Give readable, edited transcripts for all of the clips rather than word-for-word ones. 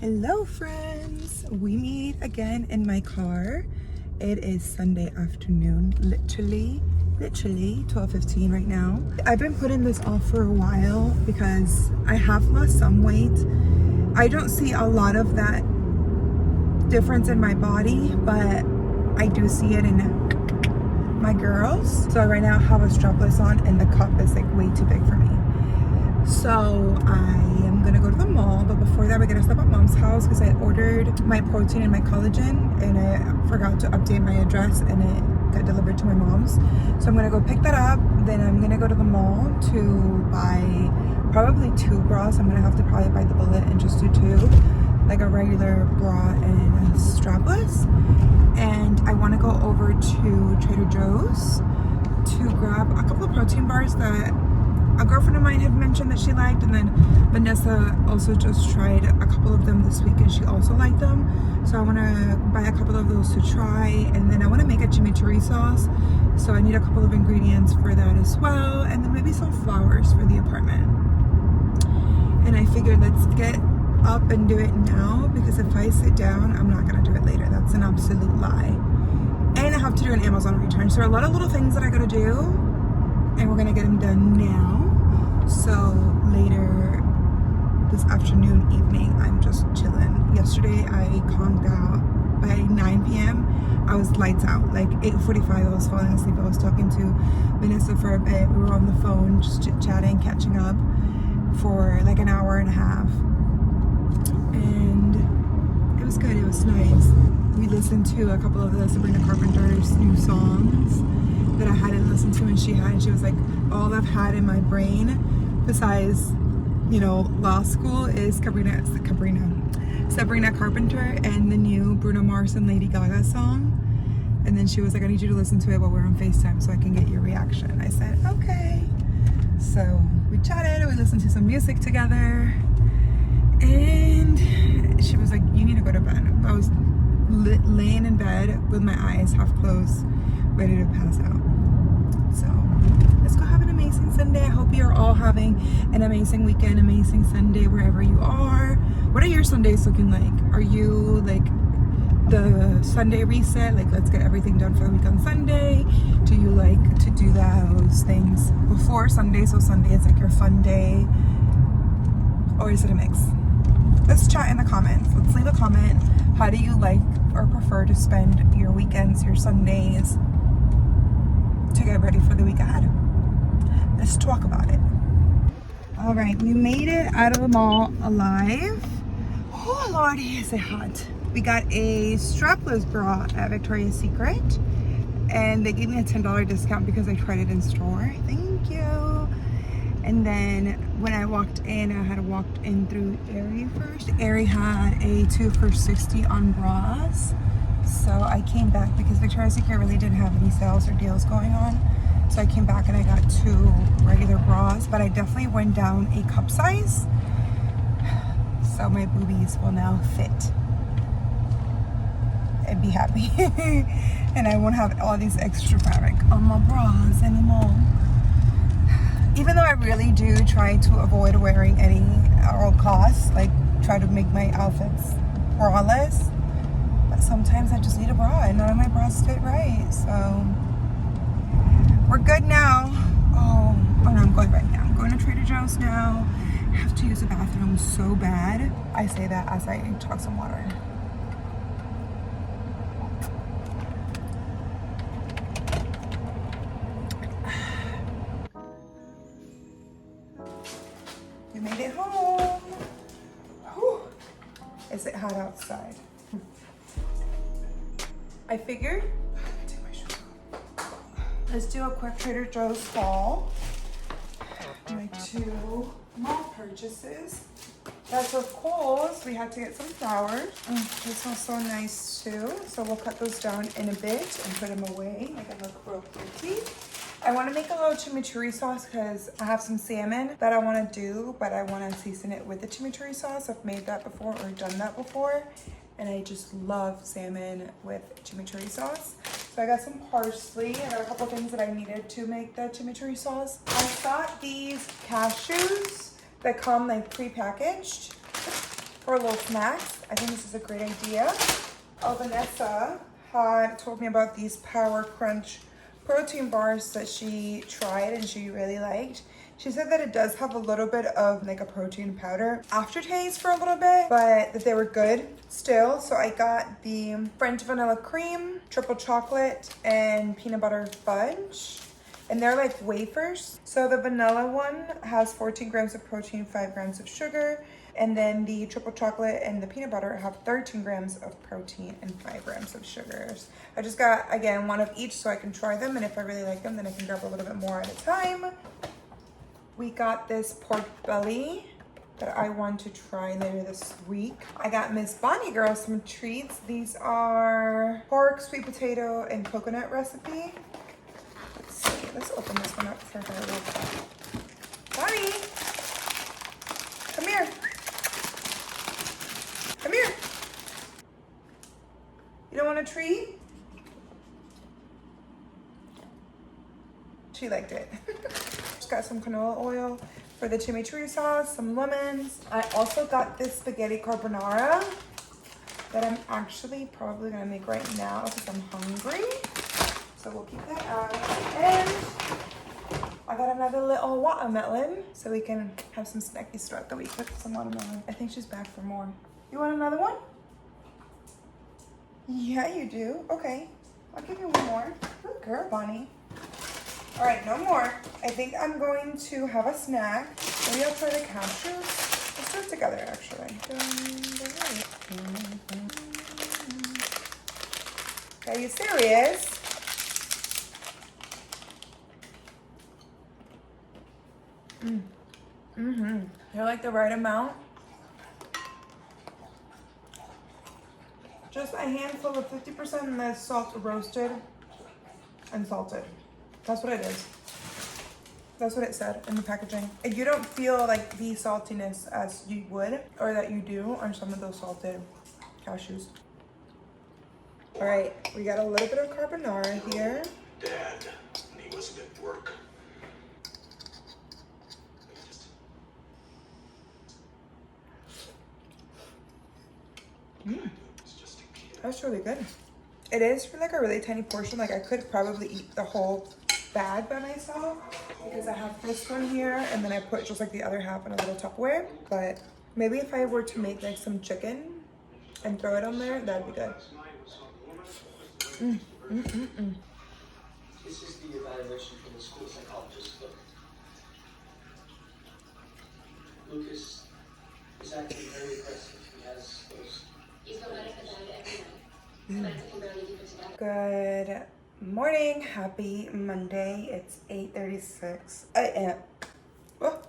Hello friends, we meet again in my car. It is Sunday afternoon, literally 12:15 right now. I've been putting this off for a while because I have lost some weight. I don't see a lot of that difference in my body, but I do see it in my girls. So right now I have a strapless on and the cup is like way too big for me. So I am gonna go to the mall, but before that we're gonna stop at mom's house because I ordered my protein and my collagen and I forgot to update my address and it got delivered to my mom's. So I'm gonna go pick that up. Then I'm gonna go to the mall to buy probably 2 bras. I'm gonna have to probably bite the bullet and just do 2, like a regular bra and a strapless. And I wanna go over to Trader Joe's to grab a couple of protein bars that a girlfriend of mine had mentioned that she liked, and then Vanessa also just tried a couple of them this week and she also liked them. So I want to buy a couple of those to try, and then I want to make a chimichurri sauce, so I need a couple of ingredients for that as well, and then maybe some flowers for the apartment. And I figured let's get up and do it now, because if I sit down I'm not going to do it later. That's an absolute lie. And I have to do an Amazon return, so there are a lot of little things that I gotta do, and we're gonna get them done now. So later this afternoon, evening, I'm just chilling. Yesterday I conked out. By 9 p.m. I was lights out. Like 8:45 I was falling asleep. I was talking to Vanessa for a bit. We were on the phone just chit-chatting, catching up for like an hour and a half. And it was good, it was nice. We listened to a couple of the Sabrina Carpenter's new songs that I hadn't listened to and she had, and she was like, all I've had in my brain besides, you know, law school is Sabrina Carpenter and the new Bruno Mars and Lady Gaga song. And then she was like, I need you to listen to it while we're on FaceTime so I can get your reaction. I said, okay. So we chatted, we listened to some music together, and she was like, you need to go to bed. I was laying in bed with my eyes half closed, ready to pass out. So let's go have an amazing Sunday. I hope you're all having an amazing weekend, amazing Sunday wherever you are. What are your Sundays looking like? Are you like the Sunday reset, like let's get everything done for the week on Sunday? Do you like to do those things before Sunday, so Sunday is like your fun day? Or is it a mix? Let's chat in the comments. Let's leave a comment. How do you like or prefer to spend your weekends, your Sundays, to get ready for the week ahead? Let's talk about it. All right, we made it out of the mall alive. Oh lordy, is it hot. We got a strapless bra at Victoria's Secret, and they gave me a $10 discount because I tried it in store. Thank you. And then when I walked in, I had walked in through Aerie first. Aerie had a 2 for $60 on bras. So I came back because Victoria's Secret really didn't have any sales or deals going on. So I came back and I got 2 regular bras, but I definitely went down a cup size. So my boobies will now fit and be happy. And I won't have all these extra fabric on my bras anymore. Even though I really do try to avoid wearing any at all costs, like try to make my outfits braless, but sometimes I just need a bra and none of my bras fit right. So we're good now. Oh no, I'm going right now. I'm going to Trader Joe's now. I have to use the bathroom so bad. I say that as I chug some water. We made it home. Whew. Is it hot outside? I figured, take my shoes off. Let's do a quick Trader Joe's haul. My 2 mall purchases. That's of course, we had to get some flowers. They smell so nice too. So we'll cut those down in a bit and put them away. Make it look real pretty. I want to make a little chimichurri sauce because I have some salmon that I want to do, but I want to season it with the chimichurri sauce. I've made that before or done that before, and I just love salmon with chimichurri sauce. So I got some parsley. I got a couple things that I needed to make the chimichurri sauce. I got these cashews that come like pre-packaged. for little snacks. I think this is a great idea. Oh, Vanessa had told me about these Power Crunch protein bars that she tried and she really liked. She said that it does have a little bit of like a protein powder aftertaste for a little bit, but that they were good still. So I got the French vanilla cream, triple chocolate, and peanut butter fudge. And they're like wafers. So the vanilla one has 14 grams of protein, 5 grams of sugar. And then the triple chocolate and the peanut butter have 13 grams of protein and 5 grams of sugars. I just got, again, one of each so I can try them. And if I really like them, then I can grab a little bit more at a time. We got this pork belly that I want to try later this week. I got Miss Bonnie Girl some treats. These are pork, sweet potato, and coconut recipe. Let's see, let's open this one up for her. Bonnie, come here. Come here. You don't want a treat? She liked it. Just got some canola oil for the chimichurri sauce, some lemons. I also got this spaghetti carbonara that I'm actually probably gonna make right now because I'm hungry. So we'll keep that out. And I got another little watermelon so we can have some snackies throughout the week with some watermelon. I think she's back for more. You want another one? Yeah, you do. Okay, I'll give you one more. Good girl, Bonnie. All right, no more. I think I'm going to have a snack. Maybe I'll try the cashews. Let's do it together, actually. Are you serious? They're like the right amount. Just a handful of 50% and the salt roasted and salted. That's what it is. That's what it said in the packaging. And you don't feel like the saltiness as you would or that you do on some of those salted cashews. All right, we got a little bit of carbonara here. Dad, he wasn't at work. That's really good. It is for like a really tiny portion. Like I could probably eat the whole bag by myself because I have this one here and then I put just like the other half in a little Tupperware. But maybe if I were to make like some chicken and throw it on there, that'd be good. This is the evaluation from the school psychologist. Look, Lucas is acting very aggressive. He has those. He's got medic about it every night. Samantha can barely keep it together. Good morning. Happy Monday. It's 8:36 a.m. Oh.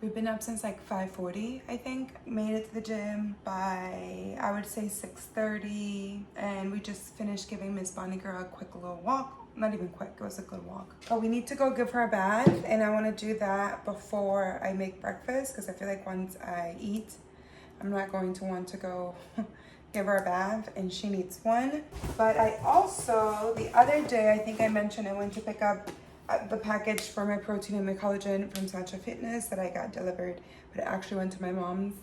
We've been up since like 5:40, I think. Made it to the gym by, I would say 6:30. And we just finished giving Miss Bonnie Girl a quick little walk. Not even quick, it was a good walk. But we need to go give her a bath. And I want to do that before I make breakfast. Because I feel like once I eat, I'm not going to want to go give her a bath. And she needs one. But I also, the other day, I think I mentioned I went to pick up the package for my protein and my collagen from Sacha Fitness that I got delivered, but it actually went to my mom's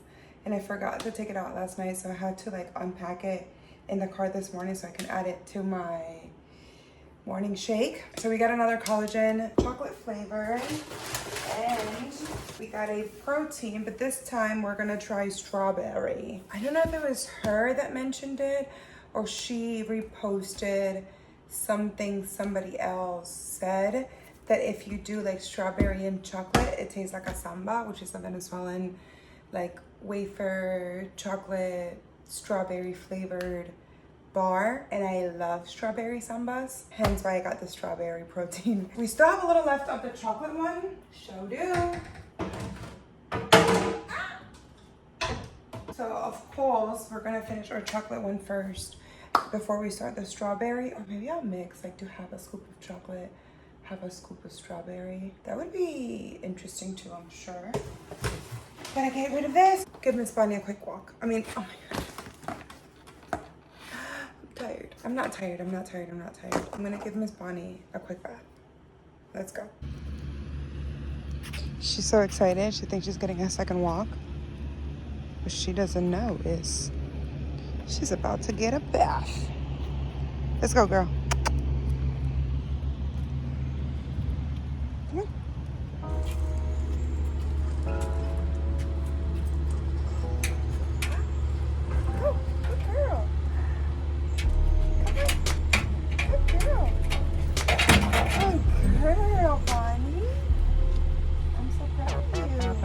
and I forgot to take it out last night, so I had to like unpack it in the car this morning so I can add it to my morning shake. So we got another collagen chocolate flavor and we got a protein, but this time we're gonna try strawberry. I don't know if it was her that mentioned it or she reposted something somebody else said that if you do like strawberry and chocolate, it tastes like a samba, which is a Venezuelan like wafer chocolate strawberry flavored bar, and I love strawberry sambas, hence why I got the strawberry protein. We still have a little left of the chocolate one. Sure do. So of course we're gonna finish our chocolate one first before we start the strawberry, or maybe I'll mix, like do half a scoop of chocolate, half a scoop of strawberry. That would be interesting too, I'm sure. Gotta get rid of this. Give Miss Bonnie a quick walk. I mean, oh my God. I'm tired. I'm not tired, I'm not tired, I'm not tired. I'm gonna give Miss Bonnie a quick bath. Let's go. She's so excited. She thinks she's getting a second walk. What she doesn't know is she's about to get a bath. Let's go, girl. Come on. Oh, good girl. Good girl. Good girl, Bonnie. I'm so proud of you.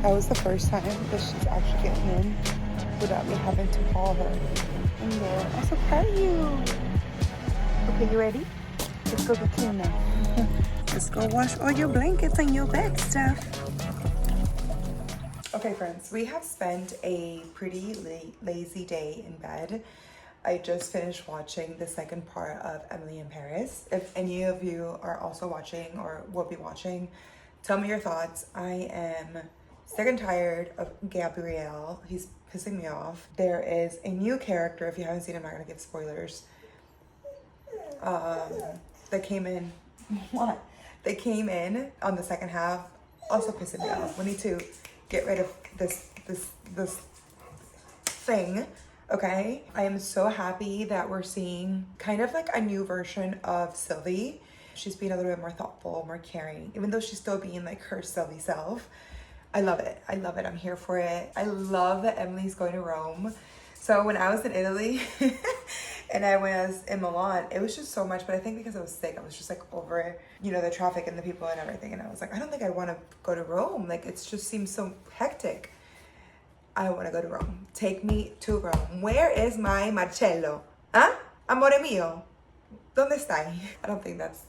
That was the first time that she's actually getting in without me having to call her in there. I'm so proud of you. Okay, you ready? Let's go get clean now. Let's go wash all your blankets and your bed stuff. Okay, friends, we have spent a pretty lazy day in bed. I just finished watching the second part of Emily in Paris. If any of you are also watching or will be watching, tell me your thoughts. I am sick and tired of Gabriel. He's pissing me off. There is a new character. If you haven't seen it, I'm not gonna give spoilers. That came in. What? They came in on the second half. Also pissing me off. We need to get rid of this thing. Okay, I am so happy that we're seeing kind of like a new version of Sylvie. She's being a little bit more thoughtful, more caring, even though she's still being like her Sylvie self. I love it. I love it. I'm here for it. I love that Emily's going to Rome. So when I was in Italy and I was in Milan, it was just so much. But I think because I was sick, I was just like over, you know, the traffic and the people and everything. And I was like, I don't think I want to go to Rome. Like, it just seems so hectic. I want to go to Rome. Take me to Rome. Where is my Marcello? Huh? Amore mio. ¿Dónde stai? I don't think that's,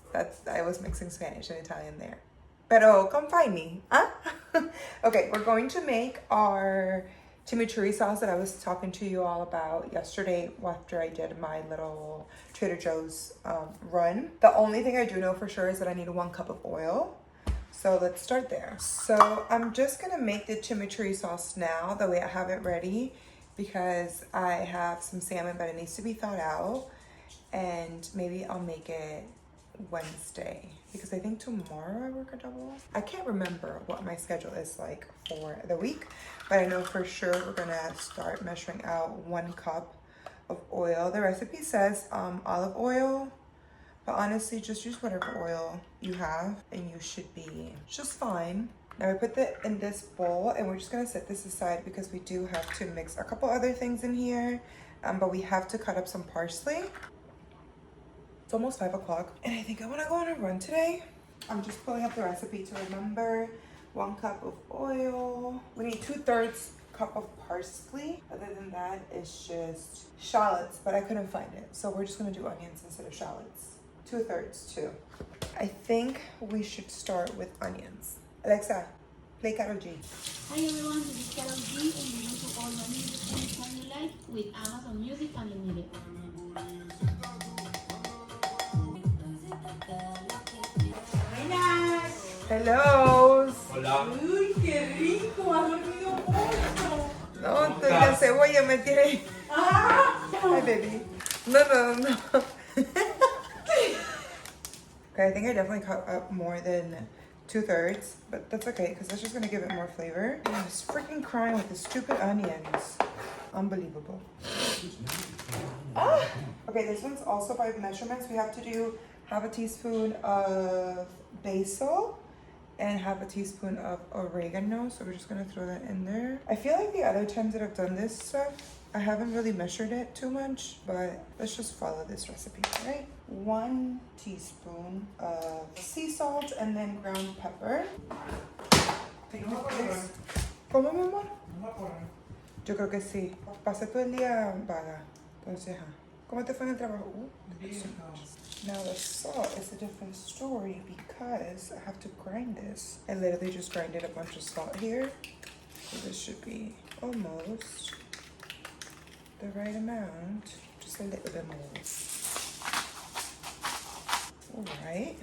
I was mixing Spanish and Italian there. Pero come find me. Huh? Okay, we're going to make our chimichurri sauce that I was talking to you all about yesterday after I did my little Trader Joe's run. The only thing I do know for sure is that I need 1 cup of oil. So let's start there. So I'm just gonna make the chimichurri sauce now, that way I have it ready, because I have some salmon, but it needs to be thawed out. And maybe I'll make it Wednesday, because I think tomorrow I work a double. I can't remember what my schedule is like for the week, but I know for sure we're gonna start measuring out 1 cup of oil. The recipe says olive oil, but honestly, just use whatever oil you have and you should be just fine. Now I put that in this bowl and we're just gonna set this aside because we do have to mix a couple other things in here, but we have to cut up some parsley. It's almost 5 o'clock and I think I wanna go on a run today. I'm just pulling up the recipe to remember. 1 cup of oil. We need 2/3 cup of parsley. Other than that, it's just shallots, but I couldn't find it. So we're just gonna do onions instead of shallots. 2/3 too. I think we should start with onions. Alexa, play Karol G. Hi everyone, this is Carol G and you listen to all my music anytime you like with Amazon Music Unlimited. Buenas. Hello. Hola. Uy, qué rico, has dormido mucho. No, la cebolla me tiene. Ah. Hi, baby. No. Okay, I think I definitely cut up more than 2/3, but that's okay because that's just gonna give it more flavor. I was freaking crying with the stupid onions. Unbelievable. Ah! Okay, this one's also by measurements. We have to do 1/2 teaspoon of basil and 1/2 teaspoon of oregano. So we're just gonna throw that in there. I feel like the other times that I've done this stuff, I haven't really measured it too much, but let's just follow this recipe, right? 1 teaspoon of sea salt and then ground pepper. ¿Cómo, mi amor? Yo creo que sí. Pasé todo el día vaga. Entonces, ¿cómo te fue en el trabajo? Now the salt is a different story because I have to grind this. I literally just grinded a bunch of salt here. So this should be almost the right amount. Just a little bit more. Alright.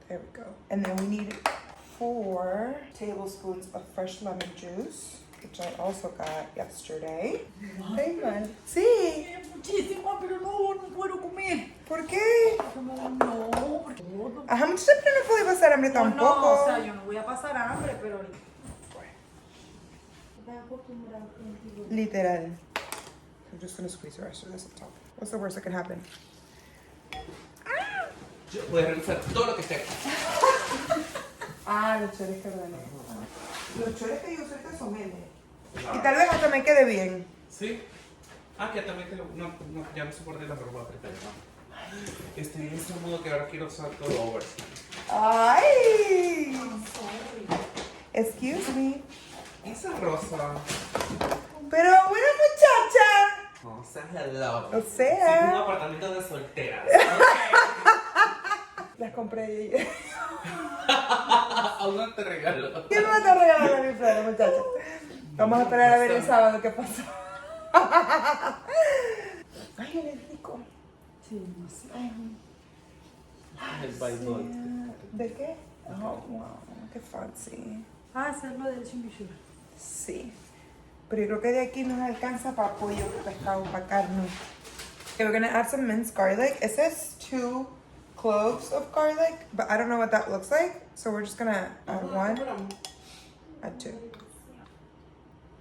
There we go. And then we need 4 tablespoons of fresh lemon juice, which I also got yesterday. Hey, man. Sí. Muchísimo, pero no puedo comer. ¿Por qué? No, todo Ajá, muchacha, pero no puede pasar hambre No, tampoco. no, o sea, yo no voy a pasar hambre, pero ahorita. Literal. I'm just gonna squeeze the rest of this up top. What's the worst that can happen? Yo voy a revisar todo lo que esté aquí. Ah, los chores que ordené. Los chores que yo usé ahorita son memes. Y tal vez hasta me quede bien. ¿Sí? Ah, que también te lo... No, ya no soporté la ropa apretada. Estoy en este modo que ahora quiero usar todo oversize. Ay. Excuse me. Esa rosa. Pero buena muchacha. No, o sea, hello. O sea. Sí, un apartamento de solteras. Las compré ayer. Aún no te regalo. ¿Quién me va a regalar a mi flor, muchacha? Vamos a esperar a ver el sábado qué pasa. Ay, él es rico. Sí, no sé. El bailot. ¿De qué? Oh, wow, qué fancy. Ah, ese es lo del chimichurri. Sí. Pero yo creo que de aquí nos alcanza para pollo, pescado, para carne. Okay, we're gonna add some minced garlic. It says 2 cloves of garlic, but I don't know what that looks like. So we're just gonna add 1, add 2.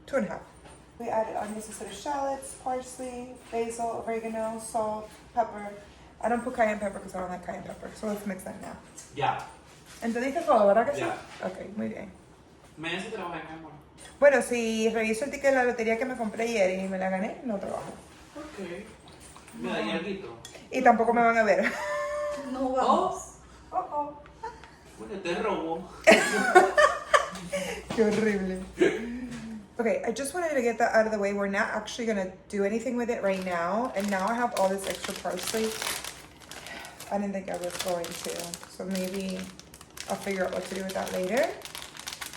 2.5. We added onions instead of shallots, parsley, basil, oregano, salt, pepper. I don't put cayenne pepper because I don't like cayenne pepper. So let's mix that now. Ya. ¿Entendiste todo, verdad que sí? Ya. Ok, muy bien. Me hace trabajar, mi amor. Bueno, si reviso el ticket de la lotería que me compré ayer y me la gané, no trabajo. Ok. Me da algo. Y tampoco me van a ver. No vamos. Oh. Bueno, te robo. Qué horrible. Okay, I just wanted to get that out of the way. We're not actually gonna do anything with it right now. And now I have all this extra parsley. I didn't think I was going to. So maybe I'll figure out what to do with that later.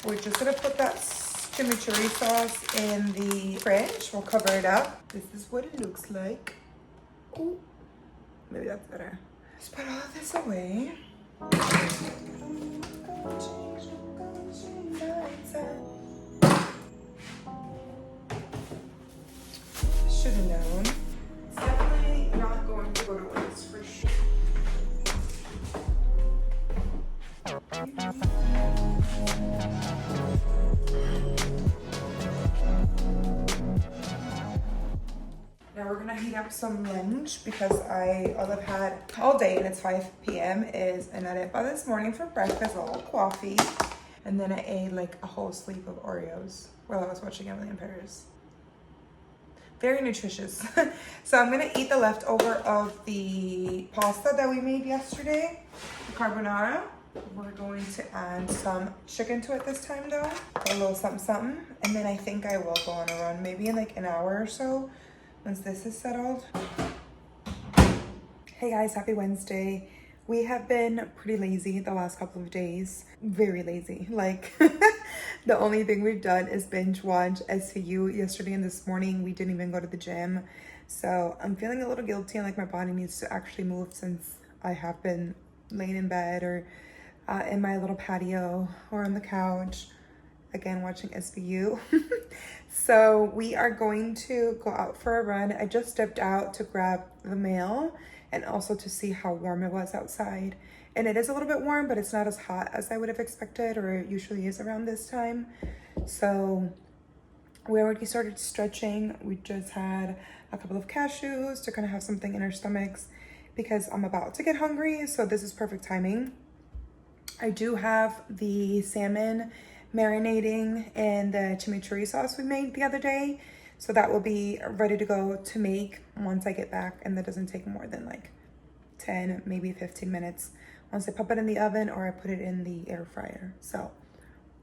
We're just gonna put that chimichurri sauce in the fridge. We'll cover it up. This is what it looks like. Ooh, maybe that's better. Let's put all of this away. Should have known. It's definitely not going to go to waste for sure. Now we're gonna heat up some lunch because all I've had all day, and it's 5 p.m. is an arepa this morning for breakfast, a little coffee, and then I ate like a whole sleeve of Oreos while I was watching Emily in Paris. Very nutritious. So I'm gonna eat the leftover of the pasta that we made yesterday, the carbonara. We're going to add some chicken to it this time though, a little something something, and then I think I will go on a run maybe in like an hour or so once this is settled. Hey guys, happy Wednesday. We have been pretty lazy the last couple of days. Very lazy. Like the only thing we've done is binge watch SVU yesterday and this morning. We didn't even go to the gym. So I'm feeling a little guilty and like my body needs to actually move since I have been laying in bed or in my little patio or on the couch, again, watching SVU. So we are going to go out for a run. I just stepped out to grab the mail and also to see how warm it was outside. And it is a little bit warm, but it's not as hot as I would have expected, or it usually is around this time. So we already started stretching. We just had a couple of cashews to kind of have something in our stomachs because I'm about to get hungry. So this is perfect timing. I do have the salmon marinating in the chimichurri sauce we made the other day. So that will be ready to go to make once I get back, and that doesn't take more than like 10, maybe 15 minutes once I pop it in the oven or I put it in the air fryer. So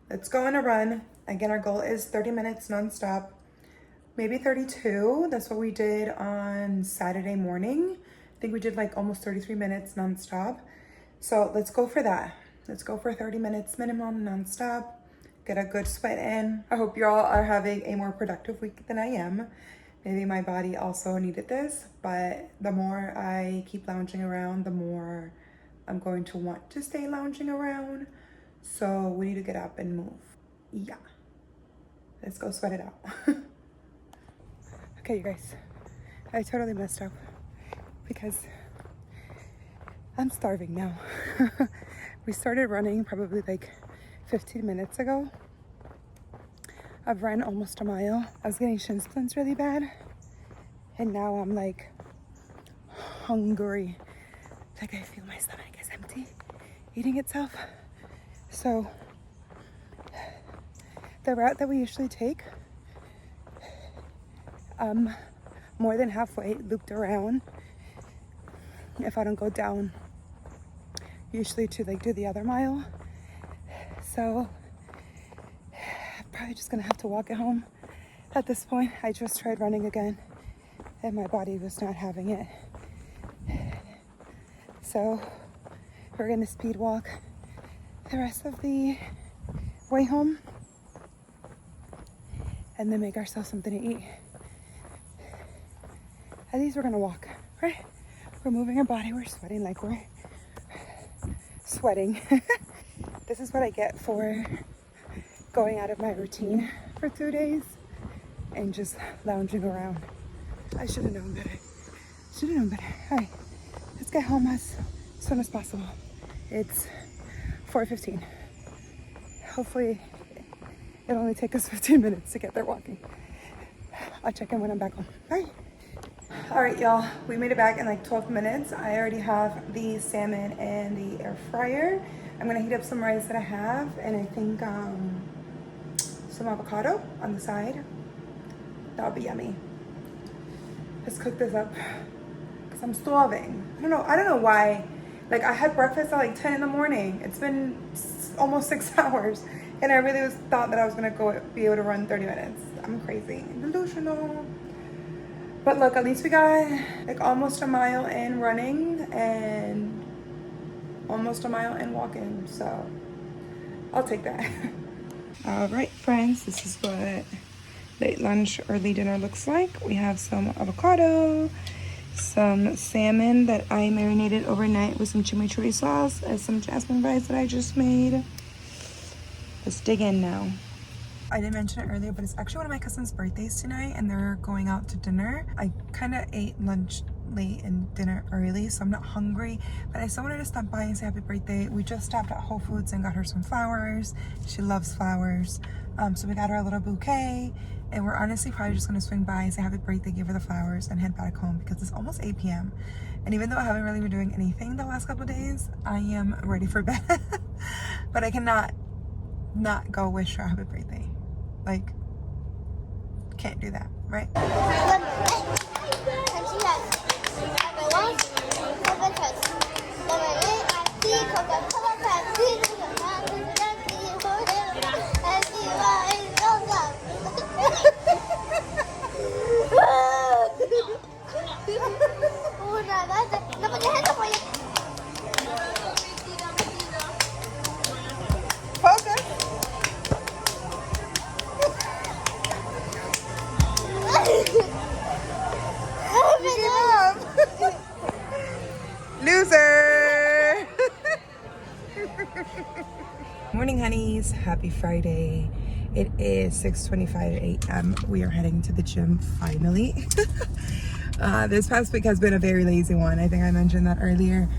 let's go on a run. Again, our goal is 30 minutes nonstop, maybe 32. That's what we did on Saturday morning. I think we did like almost 33 minutes nonstop. So let's go for that. Let's go for 30 minutes minimum nonstop. Get a good sweat in. I hope y'all are having a more productive week than I am. Maybe my body also needed this, but the more I keep lounging around, the more I'm going to want to stay lounging around. So we need to get up and move. Yeah. Let's go sweat it out. Okay, you guys. I totally messed up because I'm starving now. We started running probably like 15 minutes ago. I've run almost a mile. I was getting shin splints really bad. And now I'm like hungry. Like I feel my stomach is empty, eating itself. So the route that we usually take, more than halfway looped around if I don't go down, usually to like do the other mile. So I'm probably just gonna have to walk it home at this point. I just tried running again and my body was not having it. So we're gonna speed walk the rest of the way home and then make ourselves something to eat. At least we're gonna walk, right? We're moving our body, we're sweating like we're sweating. This is what I get for going out of my routine for 2 days and just lounging around. I should have known better. All right, let's get home as soon as possible. It's 4:15. Hopefully it'll only take us 15 minutes to get there walking. I'll check in when I'm back home. Bye. All right, y'all, we made it back in like 12 minutes. I already have the salmon in the air fryer. I'm gonna heat up some rice that I have and I think some avocado on the side. That'll be yummy. Let's cook this up because I'm starving. I don't know why. Like I had breakfast at like 10 in the morning. It's been almost 6 hours and I really thought that I was gonna be able to run 30 minutes. I'm crazy, delusional. But look, at least we got like almost a mile in running and almost a mile in walking. So I'll take that. All right, friends, this is what late lunch, early dinner looks like. We have some avocado, some salmon that I marinated overnight with some chimichurri sauce, and some jasmine rice that I just made. Let's dig in now. I didn't mention it earlier, but it's actually one of my cousin's birthdays tonight and they're going out to dinner. I kind of ate lunch late and dinner early, so I'm not hungry, but I still wanted to stop by and say happy birthday. We just stopped at Whole Foods and got her some flowers. She loves flowers. So we got her a little bouquet and we're honestly probably just gonna swing by and say happy birthday, give her the flowers and head back home because it's almost 8 p.m. And even though I haven't really been doing anything the last couple of days, I am ready for bed. But I cannot not go wish her a happy birthday. Like, can't do that, right? Loser! Morning, honeys. Happy Friday. It is 6:25 a.m. We are heading to the gym finally. This past week has been a very lazy one. I think I mentioned that earlier.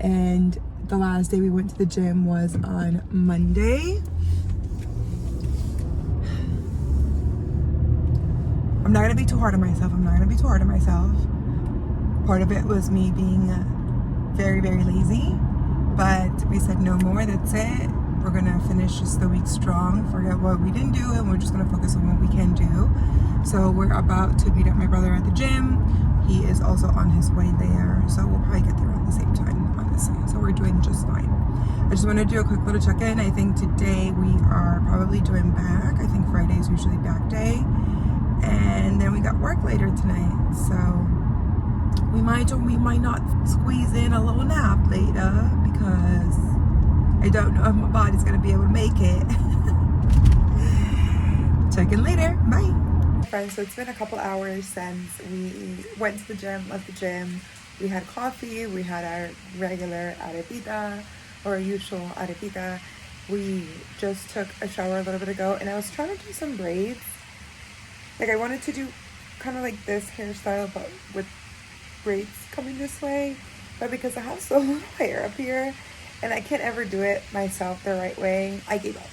And the last day we went to the gym was on Monday. I'm not gonna be too hard on myself. Part of it was me being very, very lazy, but we said no more, that's it. We're gonna finish just the week strong, forget what we didn't do, and we're just gonna focus on what we can do. So we're about to meet up my brother at the gym. He is also on his way there, so we'll probably get there at the same time, honestly. So we're doing just fine. I just wanna do a quick little check-in. I think today we are probably doing back. I think Friday is usually back day. And then we got work later tonight, so we might or we might not squeeze in a little nap later because I don't know if my body's gonna be able to make it. Check in later. Bye. Friends, so it's been a couple hours since we went to the gym, left the gym. We had coffee, we had our regular arepita or usual arepita. We just took a shower a little bit ago and I was trying to do some braids. Like I wanted to do kind of like this hairstyle but with braids coming this way, but because I have so little hair up here and I can't ever do it myself the right way, I gave up.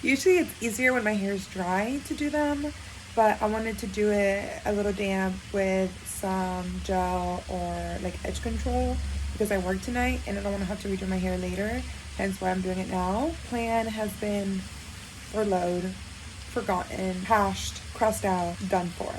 Usually it's easier when my hair is dry to do them, but I wanted to do it a little damp with some gel or like edge control because I work tonight and I don't want to have to redo my hair later, hence why I'm doing it now. Plan has been furloughed, forgotten, hashed, crossed out, done for.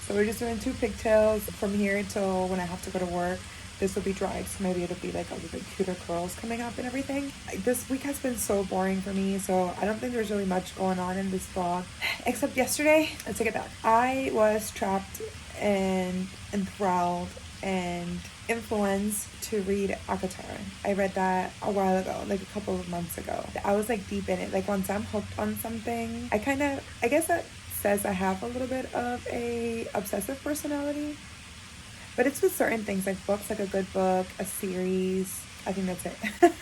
So we're just doing 2 pigtails from here till when I have to go to work. This will be dried, so maybe it'll be like a little bit cuter curls coming up and everything. This week has been so boring for me, so I don't think there's really much going on in this vlog. Except yesterday, let's take it back. I was trapped and enthralled and influenced to read ACOTAR. I read that a while ago, like a couple of months ago. I was like deep in it. Like once I'm hooked on something, I guess that says I have a little bit of a obsessive personality. But it's with certain things, like books, like a good book, a series. I think that's it.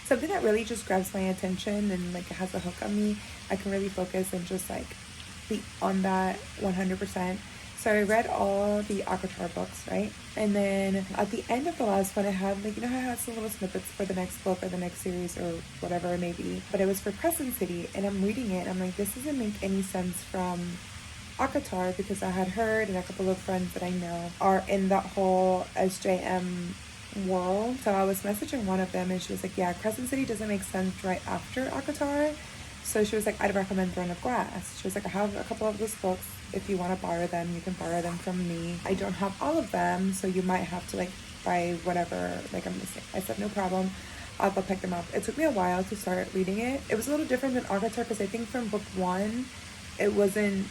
Something that really just grabs my attention and like has a hook on me. I can really focus and just like be on that 100%. So I read all the ACOTAR books, right? And then at the end of the last one, I had like, you know how I had some little snippets for the next book or the next series or whatever it may be. But it was for Crescent City, and I'm reading it. And I'm like, this doesn't make any sense from ACOTAR, because I had heard and a couple of friends that I know are in that whole SJM world. So I was messaging one of them and she was like, yeah, Crescent City doesn't make sense right after ACOTAR. So she was like, I'd recommend Throne of Glass. She was like, I have a couple of those books. If you want to borrow them, you can borrow them from me. I don't have all of them, so you might have to like buy whatever like I'm missing. I said, no problem. I'll go pick them up. It took me a while to start reading it. It was a little different than ACOTAR because I think from book 1, it wasn't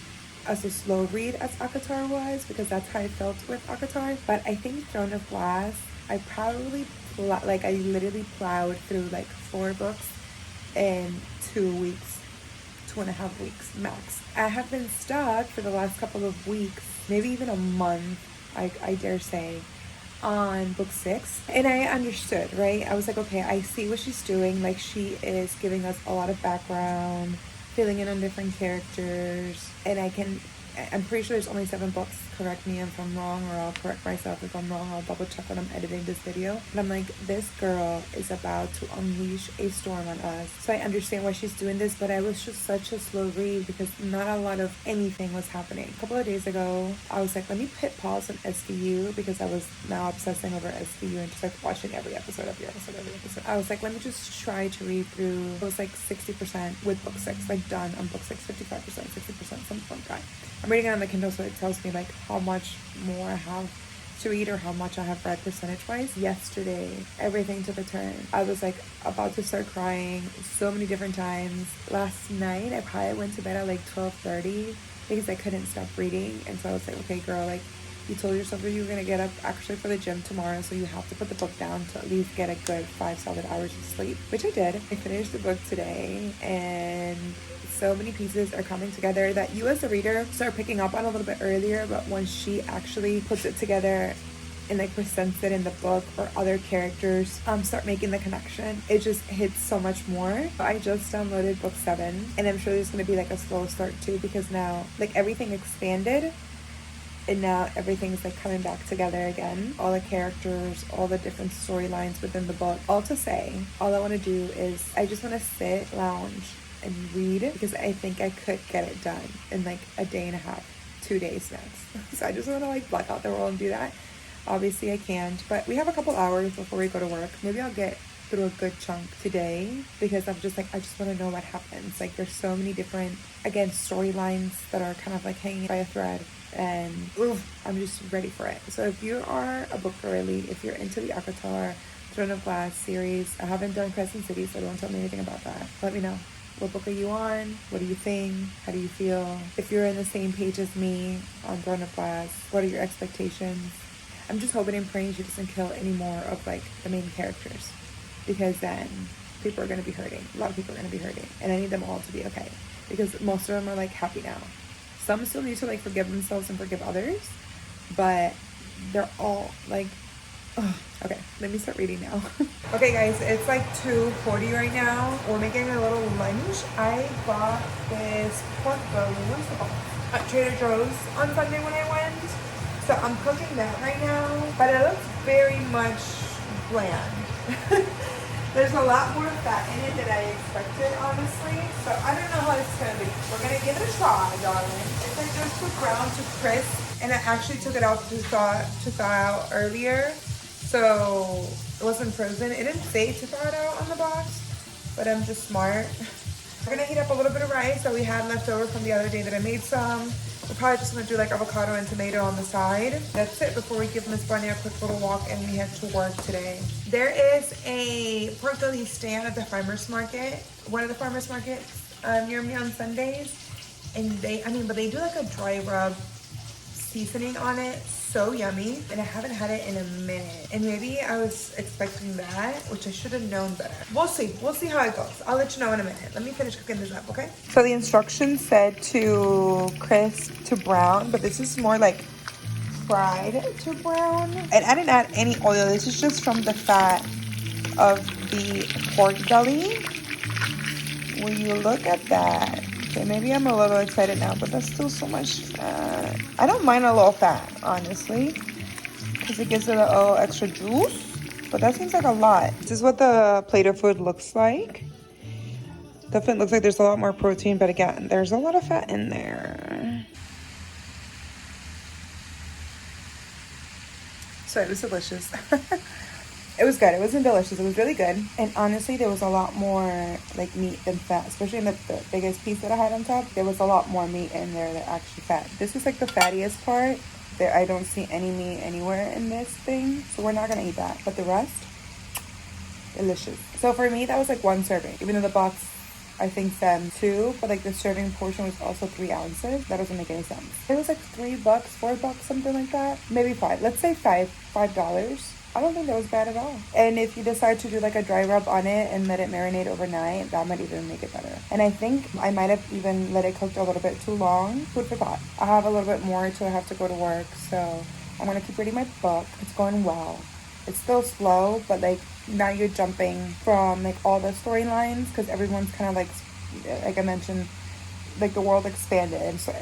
as a slow read as ACOTAR was, because that's how I felt with ACOTAR. But I think Throne of Glass, I probably I literally plowed through like 4 books in 2 weeks, 2.5 weeks max. I have been stuck for the last couple of weeks, maybe even a month, I dare say, on book 6. And I understood, right? I was like, okay, I see what she's doing. Like, she is giving us a lot of background, filling in on different characters, and I'm pretty sure there's only 7 books. Correct me if I'm wrong, or I'll correct myself if I'm wrong. I'll double check when I'm editing this video. But I'm like, this girl is about to unleash a storm on us. So I understand why she's doing this, but I was just such a slow read because not a lot of anything was happening. A couple of days ago, I was like, let me hit pause on SVU, because I was now obsessing over SVU and just like watching every episode. I was like, let me just try to read through. It was like 60% with book 6, like done on book 6, 55%, 60%, something like that. I'm reading it on the Kindle, so it tells me like how much more I have to read or how much I have read percentage-wise. Yesterday, everything took a turn. I was like about to start crying so many different times. Last night, I probably went to bed at like 12:30 because I couldn't stop reading. And so I was like, okay, girl, like you told yourself that you were going to get up actually for the gym tomorrow, so you have to put the book down to at least get a good 5 solid hours of sleep, which I did. I finished the book today, and so many pieces are coming together that you as a reader start picking up on a little bit earlier, but once she actually puts it together and like presents it in the book, or other characters start making the connection, it just hits so much more. I just downloaded book 7, and I'm sure there's going to be like a slow start too, because now like everything expanded and now everything's like coming back together again. All the characters, all the different storylines within the book. All to say, all I want to do is I just want to sit, lounge, and read, because I think I could get it done in like a day and a half, 2 days max. So I just want to like block out the world and do that. Obviously I can't, but we have a couple hours before we go to work. Maybe I'll get through a good chunk today, because I'm just like, I just want to know what happens. Like there's so many different, again, storylines that are kind of like hanging by a thread, and I'm just ready for it. So if you are a book girly, if you're into the ACOTAR Throne of Glass series, I haven't done Crescent City, so don't tell me anything about that. Let me know. What book are you on? What do you think? How do you feel? If you're in the same page as me on Throne of Glass, what are your expectations? I'm just hoping and praying she doesn't kill any more of like the main characters, because then people are going to be hurting. A lot of people are going to be hurting, and I need them all to be okay, because most of them are like happy now. Some still need to like forgive themselves and forgive others, but they're all like, oh, okay, let me start reading now. Okay guys, it's like 2:40 right now. We're making a little lunch. I bought this pork belly, what's it called? At Trader Joe's on Sunday when I went. So I'm cooking that right now, but it looks very much bland. There's a lot more fat in it than I expected, honestly. So I don't know how it's gonna be. We're gonna give it a try, darling. It's like just put ground to crisp, and I actually took it out to thaw out earlier, so it wasn't frozen. It didn't say to thaw it out on the box, but I'm just smart. We're gonna heat up a little bit of rice that we had left over from the other day that I made some. We're probably just gonna do like avocado and tomato on the side. That's it before we give Miss Bunny a quick little walk and we head to work today. There is a pork belly stand at the farmer's market, one of the farmer's markets near me on Sundays. And they do like a dry rub seasoning on it. So yummy, and I haven't had it in a minute. And maybe I was expecting that, which I should have known better. We'll see how it goes. I'll let you know in a minute. Let me finish cooking this up, okay? So the instructions said to crisp to brown, but this is more like fried to brown. And I didn't add any oil. This is just from the fat of the pork belly. When you look at that, okay, maybe I'm a little excited now, but that's still so much fat. I don't mind a little fat, honestly, because it gives it a little extra juice, but that seems like a lot. This is what the plate of food looks like. Definitely looks like there's a lot more protein, but again, there's a lot of fat in there. So it was delicious. It was good. It wasn't delicious. It was really good. And honestly, there was a lot more like meat than fat, especially in the biggest piece that I had on top. There was a lot more meat in there than actually fat. This was like the fattiest part. There, I don't see any meat anywhere in this thing, so we're not gonna eat that. But the rest, delicious. So for me, that was like 1 serving. Even though the box, I think, said 2, but like the serving portion was also 3 ounces. That doesn't make any sense. It was like $3, $4, something like that. Maybe 5. Let's say $5. I don't think that was bad at all. And if you decide to do like a dry rub on it and let it marinate overnight, that might even make it better. And I think I might have even let it cook a little bit too long. Food for thought. I have a little bit more till I have to go to work, so I'm gonna keep reading my book. It's going well. It's still slow, but like now you're jumping from like all the storylines because everyone's kind of like I mentioned, like the world expanded, so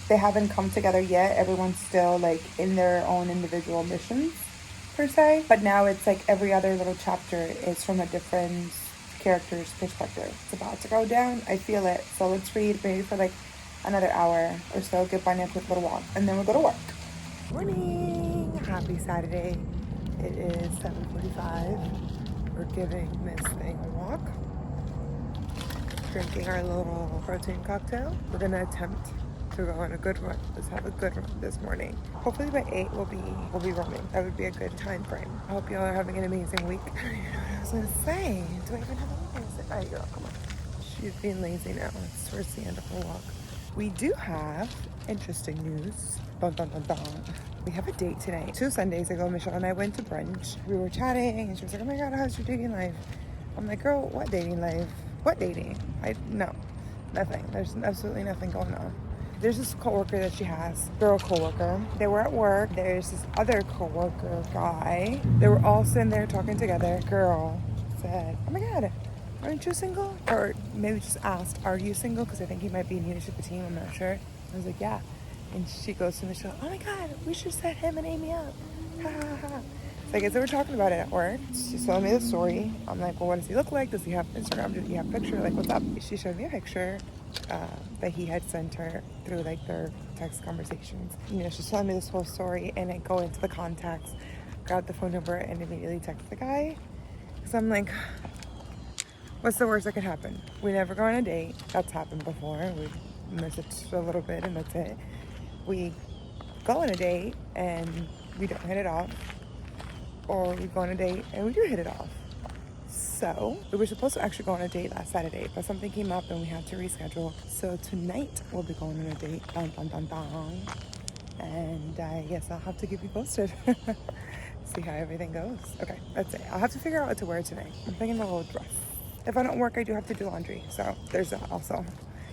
they haven't come together yet. Everyone's still like in their own individual missions per se, but now it's like every other little chapter is from a different character's perspective. It's about to go down. I feel it. So let's read maybe for like another hour or so, give Bunny a quick little walk, and then we'll go to work. Morning. Happy Saturday. It is 7:45. We're giving Miss Thing a walk, drinking our little protein cocktail. We're gonna attempt to go on a good run. Let's have a good run this morning. Hopefully by 8 we'll be running. That would be a good time frame. I hope y'all are having an amazing week. I don't even know what I was gonna say. Do I even have anything to say? Alright, girl, come on. She's being lazy now. It's towards the end of her walk. We do have interesting news. Dun, dun, dun, dun. We have a date today. 2 Sundays ago, Michelle and I went to brunch. We were chatting and she was like, oh my god, how's your dating life? I'm like, girl, what dating life? What dating? No, nothing. There's absolutely nothing going on. There's this coworker that she has, girl coworker. They were at work. There's this other coworker guy. They were all sitting there talking together. Girl said, oh my god, aren't you single? Or maybe just asked, are you single? Because I think he might be new to the team. I'm not sure. I was like, yeah. And she goes to Michelle, oh my god, we should set him and Amy up. Ha ha ha. So I guess they were talking about it at work. She showed me the story. I'm like, well, what does he look like? Does he have Instagram? Does he have a picture? Like, what's up? She showed me a picture that he had sent her through like their text conversations. You know, she's telling me this whole story, and I go into the contacts, grab the phone number, and immediately text the guy. Because I'm like, what's the worst that could happen? We never go on a date. That's happened before. We messaged a little bit, and that's it. We go on a date, and we don't hit it off. Or we go on a date and we do hit it off. So we were supposed to actually go on a date last Saturday, but something came up and we had to reschedule. So tonight we'll be going on a date. Dun, dun, dun, dun. And I guess I'll have to keep you posted. See how everything goes. Okay, that's it. I'll have to figure out what to wear tonight. I'm thinking a little dress. If I don't work, I do have to do laundry. So there's that also.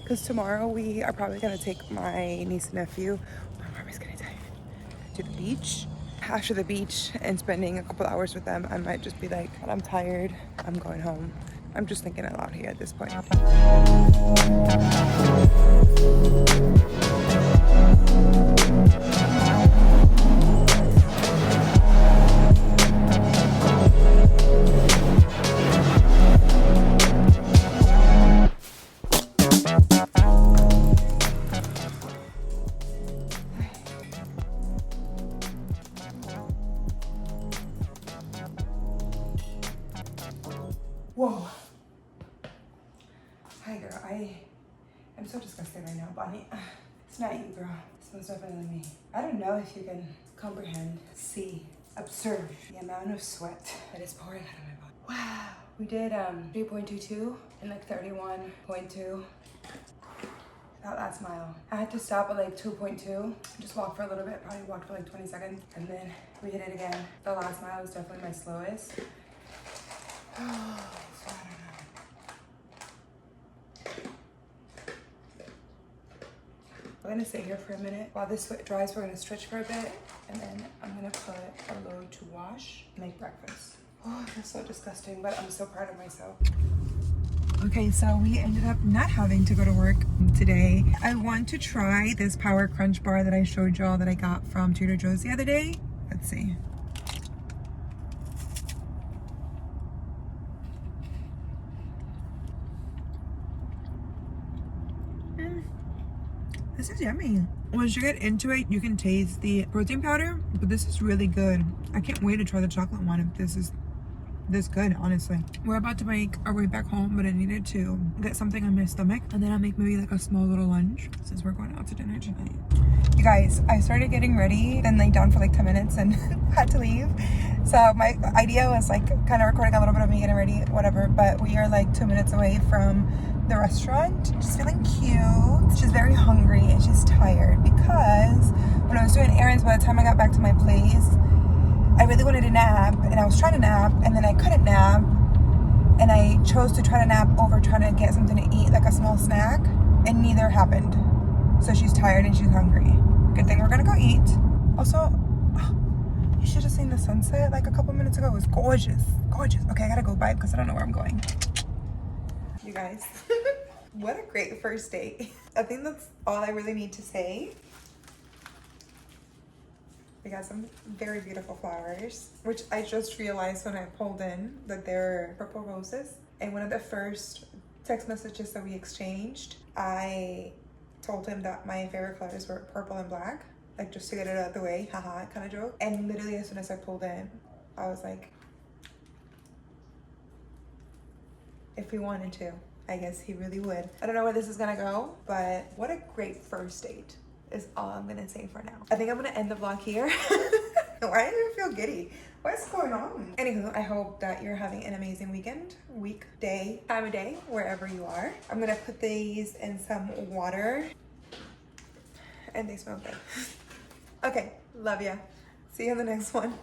Because tomorrow we are probably going to take my niece and nephew. I'm probably going to to the beach. After the beach and spending a couple hours with them, I might just be like, I'm tired, I'm going home. I'm just thinking out loud here at this point. Whoa. Hi, girl. I'm so disgusted right now, Bonnie. It's not you, girl. It's most definitely me. I don't know if you can comprehend, see, observe the amount of sweat that is pouring out of my body. Wow. We did 3.22 and like 31.2. That last mile. I had to stop at like 2.2. Just walk for a little bit. Probably walked for like 20 seconds. And then we hit it again. The last mile was definitely my slowest. So I don't know. We're gonna sit here for a minute. While this dries, we're gonna stretch for a bit. And then I'm gonna put a load to wash, make breakfast. Oh, that's so disgusting, but I'm so proud of myself. Okay, so we ended up not having to go to work today. I want to try this Power Crunch bar that I showed y'all that I got from Trader Joe's the other day. Let's see. This is yummy. Once you get into it, you can taste the protein powder, but this is really good. I can't wait to try the chocolate one if this is this good, honestly. We're about to make our way back home, but I needed to get something on my stomach, and then I'll make maybe like a small little lunch since we're going out to dinner tonight. You guys, I started getting ready, then laid down for like 10 minutes and had to leave. So my idea was like kind of recording a little bit of me getting ready, whatever, but we are like 2 minutes away from the restaurant. She's feeling cute. She's very hungry and she's tired because when I was doing errands, by the time I got back to my place, I really wanted to nap, and I was trying to nap, and then I couldn't nap, and I chose to try to nap over trying to get something to eat, like a small snack, and neither happened. So she's tired and she's hungry. Good thing we're gonna go eat. Also, you should have seen the sunset like a couple minutes ago. It was gorgeous, gorgeous. Okay, I gotta go bye because I don't know where I'm going. You guys, what a great first date. I think that's all I really need to say. We got some very beautiful flowers, which I just realized when I pulled in that they're purple roses. And one of the first text messages that we exchanged, I told him that my favorite colors were purple and black, like just to get it out of the way, haha, kind of joke. And literally as soon as I pulled in, I was like, if he wanted to, I guess he really would. I don't know where this is gonna go, but what a great first date is all I'm gonna say for now. I think I'm gonna end the vlog here. Why do I feel giddy? What's going on? Anywho, I hope that you're having an amazing weekend, week, day, time of day, wherever you are. I'm gonna put these in some water and they smell good. Okay, love ya. See you in the next one.